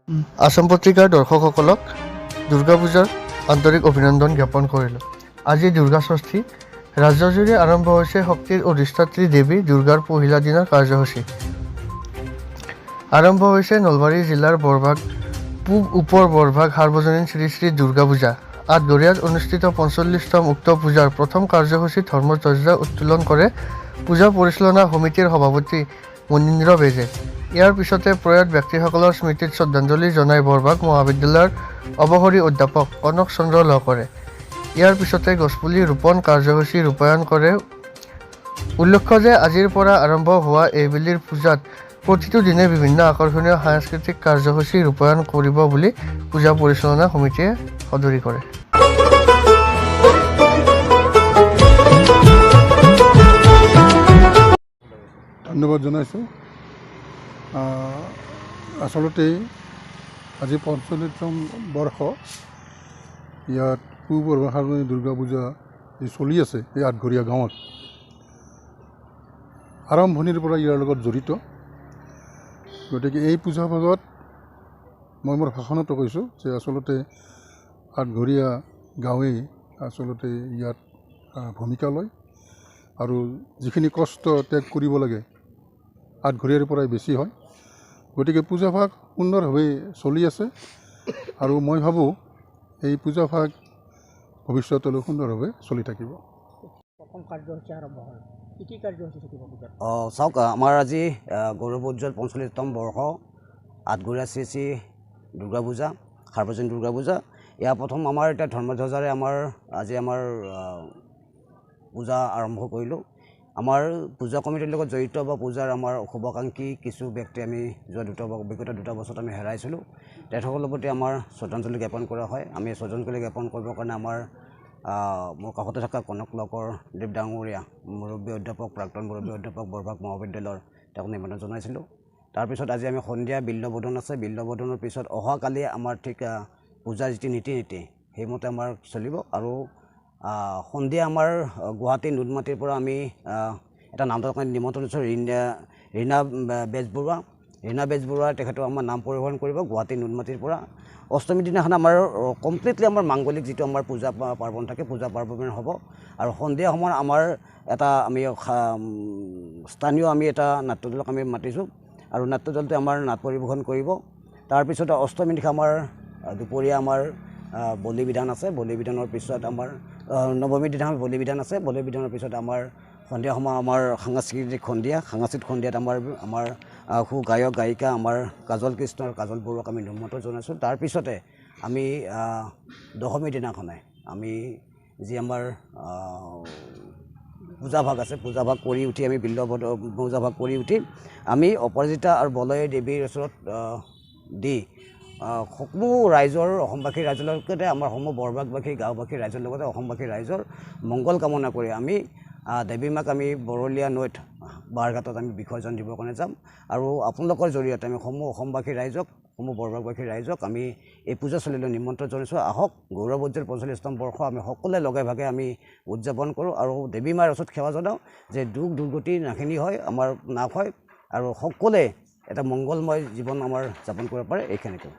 আসাম পত্ৰিকাৰ দৰ্শকসকলক দুৰ্গা পূজাৰ আন্তৰিক অভিনন্দন জ্ঞাপন কৰিলোঁ। আজি দুৰ্গা ষষ্ঠী। ৰাজ্যজুৰি আৰম্ভ হৈছে শক্তিৰ অধিষ্ঠাত্ৰী দেৱী দুৰ্গাৰ পহিলা দিনৰ কাৰ্যসূচী। আৰম্ভ হৈছে নলবাৰী জিলাৰ বৰভাগ পূব উত্তৰ বৰভাগ সাৰ্বজনীন শ্ৰী শ্ৰী দুৰ্গা পূজা। আঠঘৰীয়াত অনুষ্ঠিত ৪৫তম উক্ত পূজাৰ প্ৰথম কাৰ্যসূচীত ধৰ্মধ্বজা উত্তোলন কৰে পূজা পৰিচালনা সমিতিৰ সভাপতি মনীন্দ্ৰ বেজে। ইয়াৰ পিছতে প্ৰয়াত ব্যক্তিসকলৰ স্মৃতিত শ্ৰদ্ধাঞ্জলি জনাই বৰভাগ মহাবিদ্যালয়ৰ অৱসৰী অধ্যাপক কনক চন্দ্ৰ লহকৰে। ইয়াৰ পিছতে গছপুলি ৰোপণ কাৰ্যসূচী ৰূপায়ণ কৰে। উল্লেখ্য যে আজিৰ পৰা আৰম্ভ হোৱা এইবেলিৰ পূজাত প্ৰতিটো দিনে বিভিন্ন আকৰ্ষণীয় সাংস্কৃতিক কাৰ্যসূচী ৰূপায়ণ কৰিব বুলি পূজা পৰিচালনা সমিতিয়ে সদৰি কৰে। ধন্যবাদ জনাইছোঁ। আচলতে আজি ৪৫তম বৰ্ষ। ইয়াত পূব বৰভাগ দুৰ্গা পূজা চলি আছে এই আঠঘৰীয়া গাঁৱত। আৰম্ভণিৰ পৰা ইয়াৰ লগত জড়িত। গতিকে এই পূজা ভাগত মই মোৰ ভাষণতো কৈছোঁ যে আচলতে আঠঘৰীয়া গাঁৱেই আচলতে ইয়াত ভূমিকা লয় আৰু যিখিনি কষ্ট ত্যাগ কৰিব লাগে আঠঘৰীয়াৰ পৰাই বেছি হয়। গতিকে পূজাভাগ সুন্দৰভাৱে চলি আছে আৰু মই ভাবোঁ এই পূজাভাগ ভৱিষ্যতলৈ সুন্দৰভাৱে চলি থাকিব। চাওক, আমাৰ আজি গৌৰৱোজ্জ্বল ৪৫তম বৰ্ষ আঠঘৰীয়া শ্ৰী শ্ৰী দুৰ্গা পূজা, সাৰ্বজনীন দুৰ্গা পূজা। ইয়াৰ প্ৰথম আমাৰ এতিয়া ধৰ্মধ্বজাৰে আজি আমাৰ পূজা আৰম্ভ কৰিলোঁ। আমাৰ পূজা কমিটিৰ লগত জড়িত বা পূজাৰ আমাৰ শুভাকাংক্ষী কিছু ব্যক্তি আমি বিগত দুটা বছৰত আমি হেৰাইছিলোঁ। তেখেতসকলৰ প্ৰতি আমাৰ শ্ৰদ্ধাঞ্জলি জ্ঞাপন কৰা হয়। আমি শ্ৰদ্ধাঞ্জলি জ্ঞাপন কৰিবৰ কাৰণে আমাৰ মোৰ কাষতে থকা কনক লহকৰ দেৱ ডাঙৰীয়া মুৰব্বী অধ্যাপক প্ৰাক্তন মুৰব্বী অধ্যাপক বৰভাগ মহাবিদ্যালয়ৰ তেওঁক নিমন্ত্ৰণ জনাইছিলোঁ। তাৰপিছত আজি আমি সন্ধিয়া বিল্লবোধন আছে। বিল্লবোধনৰ পিছত অহাকালি আমাৰ ঠিক পূজাৰ যিটো নীতি সেইমতে আমাৰ চলিব। আৰু সন্ধিয়া আমাৰ গুৱাহাটী নুনমাটিৰ পৰা আমি এটা নামঘৰত নিমন্ত্ৰণ দিছোঁ। ৰীণা বেজবৰুৱা। ৰীণা বেজবৰুৱা তেখেতেও আমাৰ নাম পৰিবহণ কৰিব গুৱাহাটী নুনমাটিৰ পৰা। অষ্টমীৰ দিনাখন আমাৰ কমপ্লিটলি আমাৰ মাংগলিক যিটো আমাৰ পূজা পাৰ্বণ থাকে পূজা পাৰ্বণ হ'ব। আৰু সন্ধিয়া সময়ত আমাৰ এটা আমি স্থানীয় এটা নাট্যদলক আমি মাতিছোঁ আৰু নাট্যদলটোৱে আমাৰ নাট পৰিৱেশন কৰিব। তাৰপিছতে অষ্টমী নিশা আমাৰ দুপৰীয়া আমাৰ বলি বিধান আছে। বলি বিধানৰ পিছত আমাৰ নৱমীৰ দিনা বলি বিধান আছে। বলি বিধানৰ পিছত আমাৰ সন্ধিয়া সময় আমাৰ সাংস্কৃতিক সন্ধিয়াত আমাৰ সু গায়ক গায়িকা আমাৰ কাজল কৃষ্ণৰ কাজল বৰুৱাক আমি নিমন্ত্ৰণ জনাইছোঁ। তাৰপিছতে আমি দশমীৰ দিনাখনে আমি যি আমাৰ পূজাভাগ আছে পূজাভাগ কৰি উঠি আমি পূজাভাগ কৰি উঠি আমি অপৰাজিতা আৰু বলয় দেৱীৰ ওচৰত দি সকলো ৰাইজৰ অসমবাসী ৰাইজৰ লগতে আমাৰ সমূহ বৰভাগবাসী গাঁওবাসী ৰাইজৰ লগতে অসমবাসী ৰাইজৰ মংগল কামনা কৰি আমি দেৱী মাক আমি বৰলীয়া নৈত বাৰঘাটত আমি বিসৰ্জন দিবৰ কাৰণে যাম। আৰু আপোনালোকৰ জৰিয়তে আমি সমূহ অসমবাসী ৰাইজক সমূহ বৰভাগবাসী ৰাইজক আমি এই পূজাস্থলীলৈ নিমন্ত্ৰণ জনাইছোঁ। আহক, গৌৰৱোজ্জ্বল ৪৫তম বৰ্ষ আমি সকলোৱে লগে ভাগে আমি উদযাপন কৰোঁ আৰু দেৱী মাৰ ওচৰত সেৱা জনাওঁ যে দুখ দুৰ্গতি নাশিনী হয়, আমাৰ নাশ হয় আৰু সকলোৱে এটা মংগলময় জীৱন আমাৰ যাপন কৰিব পাৰে। এইখিনিকে